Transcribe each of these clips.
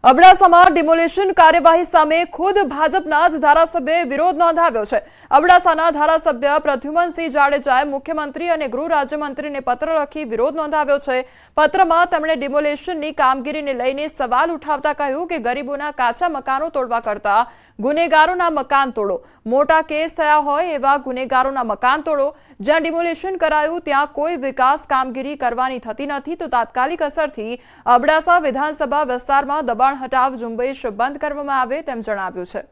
અબડાસામાં demolition કાર્યવાહી સામે ખુદ ભાજપના જ ધારાસભ્યએ વિરોધ નોંધાવ્યો છે। અબડાસાના ધારાસભ્ય પ્રદ્યુમનસિંહ જાડેજાએ મુખ્યમંત્રી અને ગૃહ રાજ્યમંત્રીને પત્ર લખી વિરોધ નોંધાવ્યો છે। પત્રમાં તેમણે ડિમોલિશનની કામગીરીને લઈને સવાલ ઉઠાવતા કહ્યું કે ગરીબોના કાચા મકાનો તોડવા કરતા ગુનેગારોના મકાન તોડો, મોટા કેસ થયા હોય એવા ગુનેગારોના મકાન તોડો। જ્યાં ડિમોલિશન કરાયું ત્યાં કોઈ વિકાસ કામગીરી કરવાની થતી નથી તો તાત્કાલિક અસરથી અબડાસા વિધાનસભા વિસ્તારમાં દબાણ હટાવ ઝુંબેશ બંધ કરવામાં આવે તેમ જણાવ્યું છે।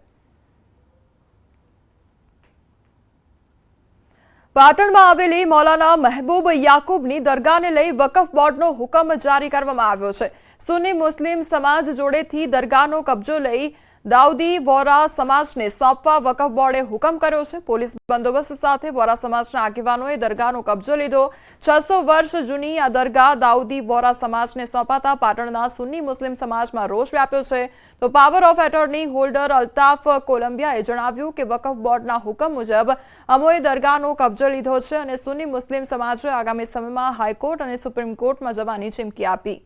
પાટણમાં આવેલી મૌલાના મહેબૂબ યાકૂબની દરગાહને લઈ વકફ બોર્ડનો હુકમ જારી કરવામાં આવ્યો છે। સુન્ની મુસ્લિમ સમાજ જોડેથી દરગાહનો કબજો લઈ દાઉદી વોરા સમાજને સોંપવા વકફ બોર્ડે હુકમ કર્યો છે। પોલીસ બંદોબસ્ત સાથે વોરા સમાજના આગેવાનોએ દરગાહનો કબજો લીધો। 600 વર્ષ જૂની આ દરગાહ દાઉદી વોરા સમાજને સોંપાતા પાટણના સુન્ની મુસ્લિમ સમાજમાં રોષ વ્યાપ્યો છે। તો power of attorney holder Altaf કોલંબિયાએ જણાવ્યું કે વકફ બોર્ડના હુકમ મુજબ અમોએ દરગાહનો કબજો લીધો છે અને સુન્ની મુસ્લિમ સમાજે આગામી સમયમાં હાઈકોર્ટ અને સુપ્રીમ કોર્ટમાં જવાની ચીમકી આપી।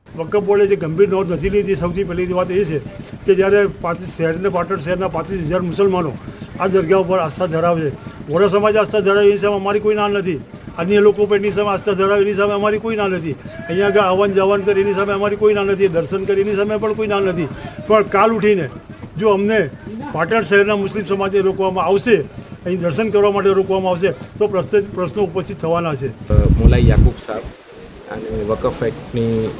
વકફ બોર્ડે જે ગંભીર નોંધ નથી લીધી સૌથી પહેલી વાત એ છે કે જ્યારે પાટણ શહેરના 35,000 મુસલમાનો આ દરગાહ ઉપર આસ્થા ધરાવે છે, વોરા સમાજ આસ્થા ધરાવે એની સામે અમારી કોઈ ના નથી, અન્ય લોકો પણ એની સામે આસ્થા ધરાવે એની સામે અમારી કોઈ ના નથી, અહીંયા આગળ આવન જવાન કરે એની સામે અમારી કોઈ ના નથી, દર્શન કરે એની સામે પણ કોઈ ના નથી। પણ કાલ ઉઠીને જો અમને પાટણ શહેરના મુસ્લિમ સમાજને રોકવામાં આવશે, અહીં દર્શન કરવા માટે રોકવામાં આવશે તો પ્રશ્નો ઉપસ્થિત થવાના છે। મોલાઈ યાકૂબ સાહેબ અને વકફ એક્ટની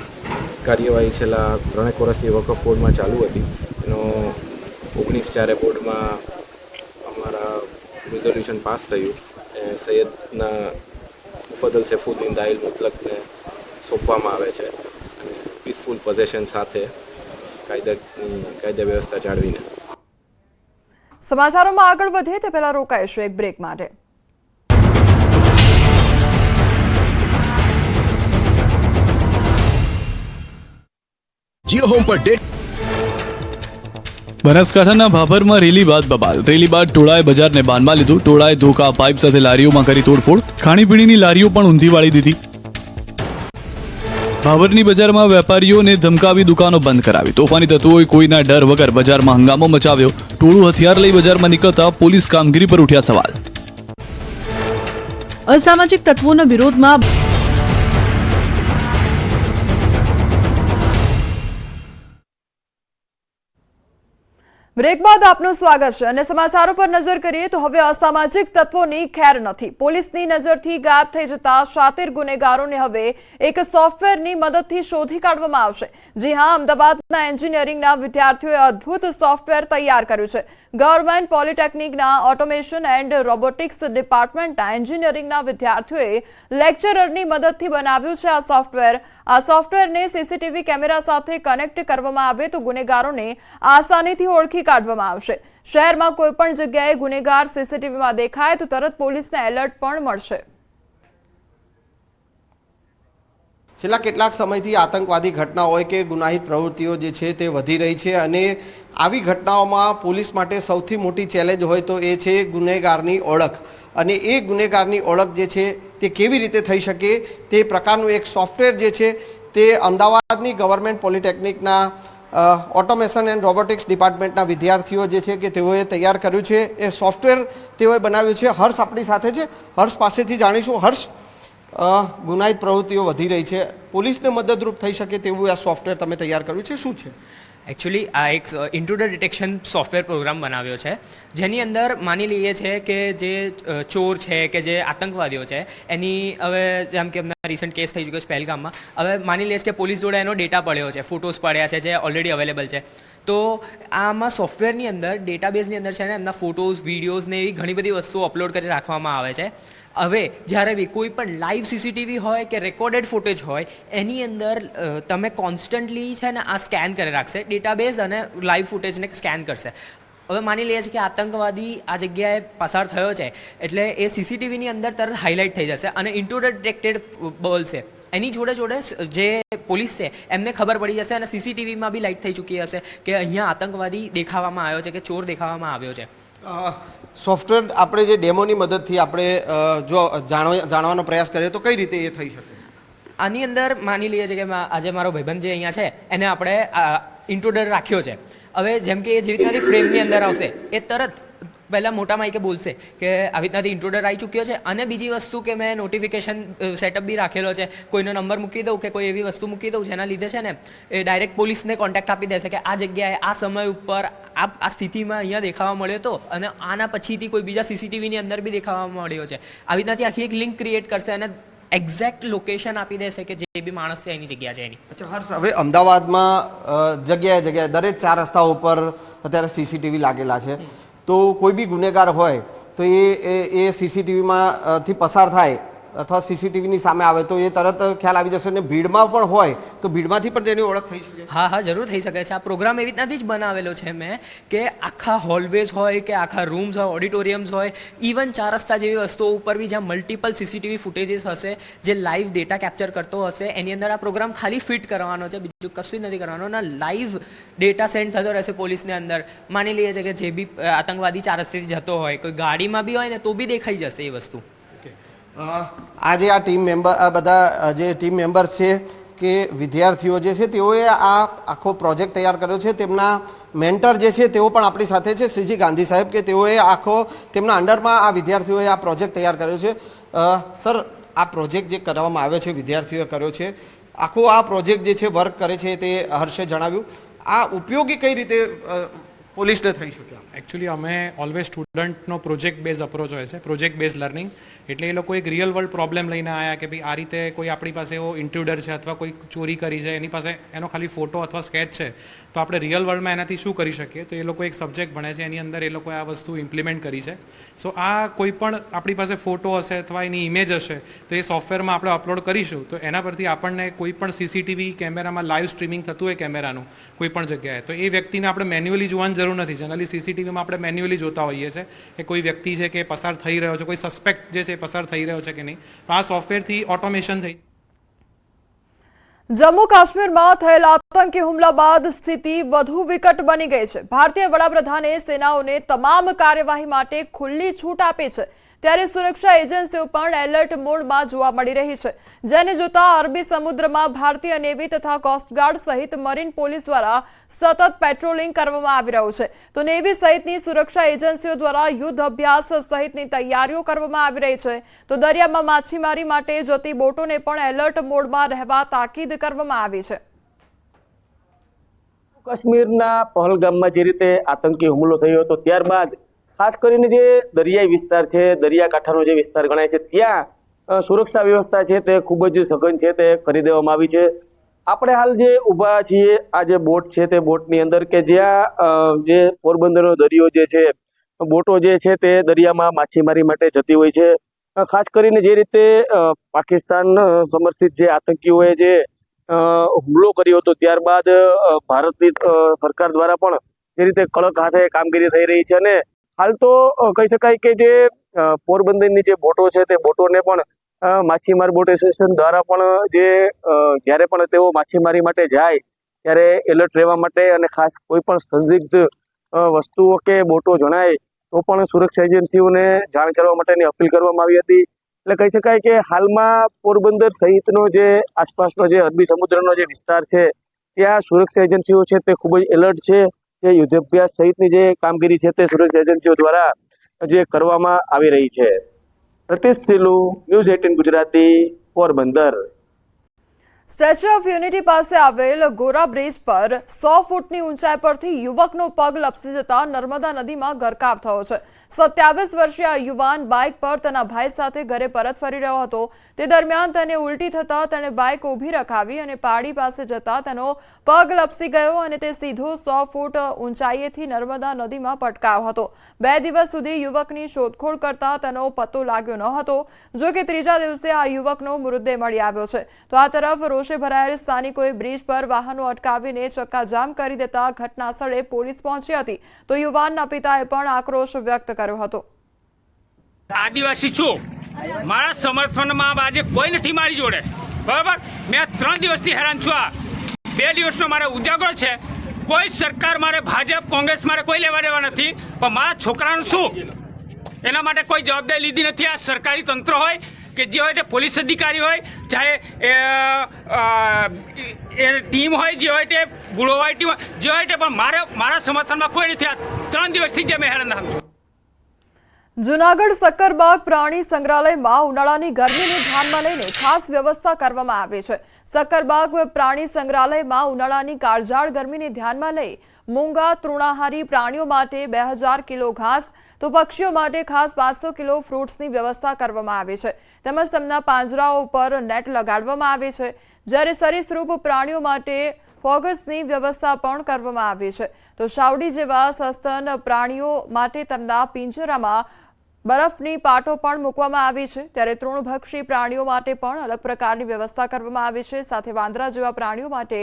કાર્યવાહી છેલ્લા 3 વર્ષથી વકફ બોર્ડમાં ચાલુ હતી। એનો 19/4 બોર્ડમાં અમારા રિઝોલ્યુશન પાસ થયું। સૈયદના મુફદ્દલ સૈફુદ્દીન દાહિલ મુતલકને સોંપવામાં આવે છે અને પીસફુલ પોઝેશન સાથે કાયદા વ્યવસ્થા જાળવીને। સમાચારોમાં આગળ વધીએ તે પહેલા રોકાઈશું એક બ્રેક માટે। जियो होम पर डेट બનાસકાંઠાના ભાભરમાં રેલી બાદ બબાલ। રેલી બાદ ટોળાએ બજારને બાનમાં લીધું। ટોળાએ ધોકા પાઇપ સાથે લારીઓમાં કરી તોડફોડ। ખાણીપીણીની લારીઓ પણ ઊંધી વાળી દીધી। ભાભરની બજારમાં વેપારીઓને ધમકાવી દુકાનો બંધ કરાવી। તોફાની તત્વોએ કોઈના ડર વગર બજારમાં હંગામો મચાવ્યો। ટોળું હથિયાર લઈ બજારમાં નીકળતા પોલીસ કામગીરી પર ઉઠ્યા સવાલ। અસામાજિક તત્વોના વિરોધમાં બ્રેક બાદ આપનું સ્વાગત છે અને સમાચારો પર નજર કરીએ તો હવે અસામાજિક તત્વોની ખેર નથી। પોલીસની નજરથી ગાયબ થઈ જતા શાતિર ગુનેગારોને હવે એક સોફ્ટવેરની મદદથી શોધી કાઢવામાં આવશે। જી હા, અમદાવાદના એન્જિનિયરિંગના વિદ્યાર્થીઓએ અદ્ભુત સોફ્ટવેર તૈયાર કર્યું છે। ગવર્મેન્ટ પોલિટેકનિકના ઓટોમેશન એન્ડ રોબોટિક્સ ડિપાર્ટમેન્ટના એન્જિનિયરિંગના વિદ્યાર્થીઓએ લેક્ચરરની મદદથી બનાવ્યું છે આ સોફ્ટવેર। આ સોફ્ટવેરને સીસીટીવી કેમેરા સાથે કનેક્ટ કરવામાં આવે તો ગુનેગારોને આસાનીથી ઓળખી કાઢવામાં આવશે। શહેરમાં કોઈ પણ જગ્યાએ ગુનેગાર સીસીટીવીમાં દેખાય તો તરત પોલીસને એલર્ટ પણ મળશે। છેલ્લા કેટલાક સમયથી આતંકવાદી ઘટનાઓ હોય કે ગુનાહિત પ્રવૃત્તિઓ જે છે તે વધી રહી છે અને આવી ઘટનાઓમાં પોલીસ માટે સૌથી મોટી ચેલેન્જ હોય તો એ છે ગુનેગારની ઓળખ। અને એ ગુનેગારની ઓળખ જે છે તે કેવી રીતે થઈ શકે તે પ્રકારનું એક સોફ્ટવેર જે છે તે અમદાવાદની ગવર્મેન્ટ પોલિટેકનિકના ઓટોમેશન એન્ડ રોબોટિક્સ ડિપાર્ટમેન્ટના વિદ્યાર્થીઓ જે છે કે તેઓએ તૈયાર કર્યું છે। એ સોફ્ટવેર તેઓએ બનાવ્યું છે। હર્ષ આપણી સાથે છે, હર્ષ પાસેથી જાણીશું। હર્ષ, ગુનાહિત પ્રવૃત્તિઓ વધી રહી છે, પોલીસને મદદરૂપ થઈ શકે તેવું આ સોફ્ટવેર તમે તૈયાર કર્યું છે, શું છે? એકચ્યુઅલી આ એક ઇન્ટ્રુડર ડિટેક્શન સોફ્ટવેર પ્રોગ્રામ બનાવ્યો છે જેની અંદર માની લઈએ છે કે જે ચોર છે કે જે આતંકવાદીઓ છે એની હવે જેમ કે એમના રિસન્ટ કેસ થઈ ચૂક્યો છે પહેલગામમાં, હવે માની લઈએ કે પોલીસ જોડે એનો ડેટા પડ્યો છે, ફોટોઝ પડ્યા છે જે ઓલરેડી અવેલેબલ છે। તો આમાં સોફ્ટવેરની અંદર ડેટાબેઝની અંદર છે ને એમના ફોટોઝ, વિડીયોઝ ને એવી ઘણી બધી વસ્તુઓ અપલોડ કરી રાખવામાં આવે છે। હવે જ્યારે બી કોઈ પણ લાઈવ સીસીટીવી હોય કે રેકોર્ડેડ ફૂટેજ હોય એની અંદર તમે કોન્સ્ટન્ટલી છે ને આ સ્કેન કરી રાખશે ડેટાબેઝ અને લાઈવ ફૂટેજને સ્કેન કરશે। હવે માની લઈએ છીએ કે આતંકવાદી આ જગ્યાએ પસાર થયો છે એટલે એ સીસીટીવીની અંદર તરત હાઇલાઇટ થઈ જશે અને ઇન્ટ્રુડર ડિટેક્ટેડ બોલશે। એની જોડે જોડે જે પોલીસ છે એમને ખબર પડી જશે અને સીસીટીવીમાં બી લાઇટ થઈ ચૂકી હશે કે અહીંયા આતંકવાદી દેખાવામાં આવ્યો છે કે ચોર દેખાવામાં આવ્યો છે। સોફ્ટવેર આપણે જે ડેમોની મદદથી આપણે જો જાણવાનો પ્રયાસ કરીએ તો કઈ રીતે એ થઈ શકે? આની અંદર માની લઈએ છીએ કે આજે મારો ભાઈબંધ જે અહીંયા છે એને આપણે ઇન્ટ્રોડર રાખ્યો છે. હવે જેમ કે એ જેવી રીતનાથી ફ્રેમની અંદર આવશે એ તરત પહેલાં મોટા માઇકે બોલશે કે આવી રીતનાથી ઇન્ટ્રોડર આવી ચૂક્યો છે. અને બીજી વસ્તુ કે મેં નોટિફિકેશન સેટઅપ બી રાખેલો છે, કોઈનો નંબર મૂકી દઉં કે કોઈ એવી વસ્તુ મૂકી દઉં જેના લીધે છે ને એ ડાયરેક્ટ પોલીસને કોન્ટેક્ટ આપી દેશે કે આ જગ્યાએ આ સમય ઉપર આ સ્થિતિમાં અહીંયા દેખાવા મળ્યો હતો અને આના પછીથી કોઈ બીજા સીસીટીવીની અંદર બી દેખાવા મળ્યો છે. આવી રીતનાથી આખી એક લિંક ક્રિએટ કરશે અને એક્ઝેક્ટ લોકેશન આપી દેશે કે જે બી માણસ છે એની જગ્યા છે એની. અચ્છા હર્ષ, હવે અમદાવાદમાં જગ્યાએ જગ્યાએ દરેક 4 રસ્તાઓ ઉપર અત્યારે સીસીટીવી લાગેલા છે, તો કોઈ બી ગુનેગાર હોય તો એ સીસીટીવીમાં થી પસાર થાય અથવા સીસીટીવીની સામે આવે તો એ તરત ખ્યાલ આવી જશે. અને ભીડમાં પણ હોય તો ભીડમાંથી પણ તેની ઓળખ થઈ શકે. હા, જરૂર થઈ શકે છે. આ પ્રોગ્રામ એવી રીતનાથી જ બનાવેલો છે મેં કે આખા હોલવેઝ હોય કે આખા રૂમ્સ હોય, ઓડિટોરિયમ્સ હોય, ઇવન 4 રસ્તા જેવી વસ્તુઓ ઉપર બી જ્યાં મલ્ટિપલ સીસીટીવી ફૂટેજીસ હશે જે લાઈવ ડેટા કેપ્ચર કરતો હશે એની અંદર આ પ્રોગ્રામ ખાલી ફિટ કરવાનો છે, બીજું કશું જ નથી કરવાનું. અને લાઈવ ડેટા સેન્ડ થતો રહેશે પોલીસને અંદર. માની લઈએ છીએ કે જે બી આતંકવાદી 4 રસ્તેથી જતો હોય, કોઈ ગાડીમાં બી હોય ને તો બી દેખાઈ જશે એ વસ્તુ. આજે આ ટીમ મેમ્બર, આ બધા જે ટીમ મેમ્બર્સ છે કે વિદ્યાર્થીઓ જે છે તેઓએ આ આખો પ્રોજેક્ટ તૈયાર કર્યો છે. તેમના મેન્ટર જે છે તેઓ પણ આપણી સાથે છે, શ્રીજી ગાંધી સાહેબ, કે તેઓએ આખો તેમના અંડરમાં આ વિદ્યાર્થીઓએ આ પ્રોજેક્ટ તૈયાર કર્યો છે. સર, આ પ્રોજેક્ટ જે કરવામાં આવ્યો છે વિદ્યાર્થીઓએ કર્યો છે, આખો આ પ્રોજેક્ટ જે છે વર્ક કરે છે તે હર્ષે જણાવ્યું. આ ઉપયોગી કઈ રીતે પોલીસને થઈ શક્યા? એકચ્યુઅલી અમે ઓલવેઝ સ્ટુડન્ટનો પ્રોજેક્ટ બેઝ અપ્રોચ હોય છે, પ્રોજેક્ટ બેઝ લર્નિંગ. એટલે એ લોકો એક રિયલ વર્લ્ડ પ્રોબ્લેમ લઈને આવ્યા કે ભાઈ આ રીતે કોઈ આપણી પાસે એવો ઇન્ટ્રુડર છે અથવા કોઈ ચોરી કરી છે, એની પાસે એનો ખાલી ફોટો અથવા સ્કેચ છે, તો આપણે રિયલ વર્લ્ડમાં એનાથી શું કરી શકીએ. તો એ લોકો એક સબ્જેક્ટ ભણે છે, એની અંદર એ લોકોએ આ વસ્તુ ઇમ્પ્લિમેન્ટ કરી છે. સો આ કોઈ પણ આપણી પાસે ફોટો હશે અથવા એની ઇમેજ હશે તો એ સોફ્ટવેરમાં આપણે અપલોડ કરીશું તો એના પરથી આપણને કોઈ પણ સીસીટીવી કેમેરામાં લાઈવ સ્ટ્રીમિંગ થતું હોય કેમેરાનું કોઈ પણ જગ્યાએ, તો એ વ્યક્તિને આપણે મેન્યુઅલી જોવાની જરૂર નથી. જનરલી સીસીટીવીમાં આપણે મેન્યુઅલી જોતા હોઈએ છીએ કે કોઈ વ્યક્તિ છે કે પસાર થઈ રહ્યો છે, કોઈ સસ્પેક્ટ જે છે પસાર થઈ રહ્યો છે કે નહીં. તો આ સોફ્ટવેરથી ઓટોમેશન થઈ. જમ્મુ કાશ્મીરમાં થયેલા આતંકી હુમલા બાદ સ્થિતિ વધુ વિકટ બની ગઈ છે. ભારતીય વડાપ્રધાને સેનાઓને તમામ કાર્યવાહી માટે ખુલ્લી છૂટ આપી છે, ત્યારે સુરક્ષા એજન્સીઓ પણ એલર્ટ મોડમાં જોવા મળી રહી છે, જેને જોતા અરબી સમુદ્રમાં ભારતીય નેવી તથા કોસ્ટગાર્ડ સહિત મરીન પોલીસ દ્વારા સતત પેટ્રોલિંગ કરવામાં આવી રહ્યું છે. તો નેવી સહિતની સુરક્ષા એજન્સીઓ દ્વારા યુદ્ધ અભ્યાસ સહિતની તૈયારીઓ કરવામાં આવી રહી છે. તો દરિયામાં માછીમારી માટે જતી બોટોને પણ એલર્ટ મોડમાં રહેવા તાકીદ કરવામાં આવી છે. કાશ્મીરના પહલગામમાં જે રીતે આતંકી હુમલો થયો હતો ત્યારબાદ ખાસ કરીને જે દરિયાઈ વિસ્તાર છે, દરિયાકાંઠાનો જે વિસ્તાર ગણાય છે, ત્યાં સુરક્ષા વ્યવસ્થા છે તે ખૂબ જ સઘન છે, તે કરી દેવામાં આવી છે. આપણે હાલ જે ઊભા છીએ આ જે બોટ છે તે બોટની અંદર કે જ્યાં જે પોરબંદરનો દરિયો જે છે, બોટો જે છે તે દરિયામાં માછીમારી માટે જતી હોય છે. ખાસ કરીને જે રીતે પાકિસ્તાન સમર્થિત જે આતંકીઓએ જે હુમલો કર્યો હતો ત્યારબાદ ભારતની સરકાર દ્વારા પણ જે રીતે કડક હાથે કામગીરી થઈ રહી છે. અને હાલ તો કહી શકાય કે જે પોરબંદરની જે બોટો છે તે બોટોને પણ માછીમાર બોટ એસોસિએશન દ્વારા પણ જે જ્યારે પણ તેઓ માછીમારી માટે જાય ત્યારે એલર્ટ રહેવા માટે અને ખાસ કોઈ પણ સંદિગ્ધ વસ્તુઓ કે બોટો જણાય તો પણ સુરક્ષા એજન્સીઓને જાણ કરવા માટેની અપીલ કરવામાં આવી હતી. એટલે કહી શકાય કે હાલમાં પોરબંદર સહિતનો જે આસપાસનો જે અરબી સમુદ્રનો જે વિસ્તાર છે ત્યાં સુરક્ષા એજન્સીઓ છે તે ખૂબ જ એલર્ટ છે. જે યુદ્ધાભ્યાસ સહિતની જે કામગીરી છે તે સુરક્ષા એજન્સીઓ દ્વારા જે કરવામાં આવી રહી છે. Satish Silu, news 18 Gujarati, Porbandar. Statue of unity પાસે આવેલ ગોરા બ્રિજ પર 100 ફૂટની ઊંચાઈ પરથી યુવકનો પગ લપસી જતા નર્મદા નદીમાં ગરકાવ થયો છે. 27 વર્ષીય યુવાન બાઇક પર તેના ભાઈ સાથે ઘરે પરત ફરી રહ્યો હતો. તે દરમિયાન તેને ઉલટી થતા તેણે બાઇક ઊભી રખાવી અને પાડી પાસે જતા તેનો પગ લપસી ગયો અને તે સીધો 100 ફૂટ ઊંચાઈએથી નર્મદા નદીમાં પટકાયો હતો. 2 દિવસ સુધી યુવકની શોધખોળ કરતા તેનો પત્તો લાગ્યો ન હતો. જો કે ત્રીજા દિવસે આ યુવકનો મૃતદેહ મળી આવ્યો છે. તો આ તરફ રોષે ભરાયેલ સ્થાનિકોએ બ્રિજ પર વાહનો અટકાવીને ચક્કાજામ કરી દેતા ઘટના સ્થળે પોલીસ પહોંચી હતી. તો યુવાનના પિતાએ પણ આક્રોશ વ્યક્ત કર્યો હતો. આદિવાસી છું, મારા સમર્થનમાં આજે કોઈ નથી મારી જોડે, બરાબર. મેં 3 દિવસથી હેરાન છું. 2 દિવસનો મારે ઉજાગરો છે. કોઈ સરકાર મારે ભાજપ કોંગ્રેસ મારે કોઈ લેવા દેવા નથી, પણ મારા છોકરાનું શું એના માટે કોઈ જવાબદારી લીધી નથી. આ સરકારી તંત્ર હોય કે જે હોય તે પોલીસ અધિકારી હોય, ચાહે એ ટીમ હોય, જે હોય તે ગુળોવાળી ટીમ હોય, જે હોય તે, પણ મારા સમર્થનમાં કોઈ નથી. આ 3 દિવસથી જ અમે હેરાન છું. જૂનાગઢ સક્કરબાગ પ્રાણી સંગ્રહાલયમાં ઉનાળાની ગરમીને ધ્યાનમાં લઈને ખાસ વ્યવસ્થા કરવામાં આવી છે. સક્કરબાગ પ્રાણી સંગ્રહાલયમાં ઉનાળાની કાળઝાળ ગરમીને ધ્યાનમાં લઈ મૂંગા, તૃણાહારી પ્રાણીઓ માટે 2000 કિલો ઘાસ તો પક્ષીઓ માટે ખાસ 500 કિલો ફ્રૂટ્સની વ્યવસ્થા કરવામાં આવી છે. તેમજ તેમના પાંજરાઓ પર નેટ લગાડવામાં આવી છે. જ્યારે સરીસૃપ પ્રાણીઓ માટે ફોગસની વ્યવસ્થા પણ કરવામાં આવી છે. તો શાવડી જેવા સસ્તન પ્રાણીઓ માટે તેમના પિંજરામાં બરફની પાટો પણ મૂકવામાં આવી છે. ત્યારે તૃણભક્ષી પ્રાણીઓ માટે પણ અલગ પ્રકારની વ્યવસ્થા કરવામાં આવી છે. સાથે વાંદરા જેવા પ્રાણીઓ માટે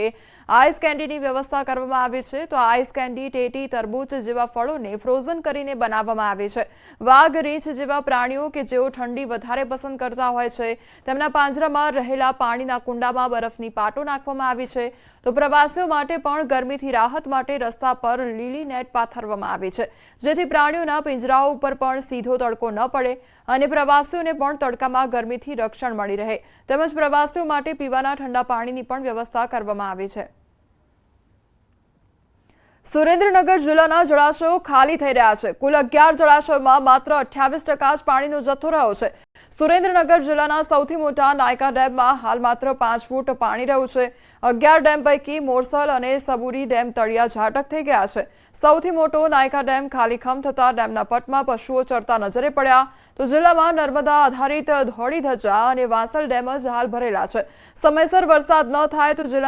આઈસ કેન્ડીની વ્યવસ્થા કરવામાં આવી છે. તો આઈસ કેન્ડી, ટેટી, તરબૂચ જેવા ફળોને ફ્રોઝન કરીને બનાવવામાં આવી છે. વાઘ, રીંછ જેવા પ્રાણીઓ કે જેઓ ઠંડી વધારે પસંદ કરતા હોય છે તેમના પાંજરામાં રહેલા પાણીના કુંડામાં બરફની પાટો નાખવામાં આવી છે. તો પ્રવાસીઓ માટે પણ ગરમીથી રાહત માટે રસ્તા પર લીલી નેટ પાથરવામાં આવી છે, જેથી પ્રાણીઓના પિંજરાઓ ઉપર પણ સીધો તડકો ન પડે અને પ્રવાસીઓને પણ તડકામાં ગરમીથી રક્ષણ મળી રહે. તેમજ પ્રવાસીઓ માટે પીવાના ઠંડા પાણીની પણ વ્યવસ્થા કરવામાં આવી છે. સુરેન્દ્રનગર જિલ્લાના જળાશયો ખાલી થઈ રહ્યા છે. કુલ 11 જળાશયોમાં માત્ર 28% જ પાણીનો જથ્થો રહ્યો છે. સુરેન્દ્રનગર જિલ્લાના સૌથી મોટા નાયકા ડેમમાં હાલ માત્ર 5 ફૂટ પાણી રહ્યું છે. 11 ડેમ પૈકી મોરસલ અને સબુરી ડેમ તળિયા ઝાટક થઈ ગયા છે. સૌથી મોટો નાયકા ડેમ ખાલીખમ થતા ડેમના પટમાં પશુઓ ચરતા નજરે પડ્યા. તો જિલ્લામાં નર્મદા આધારિત ધોળી ધજા અને વાસલ ડેમ જ હાલ ભરેલા છે. સમયસર વરસાદ ન થાય તો જિલ્લા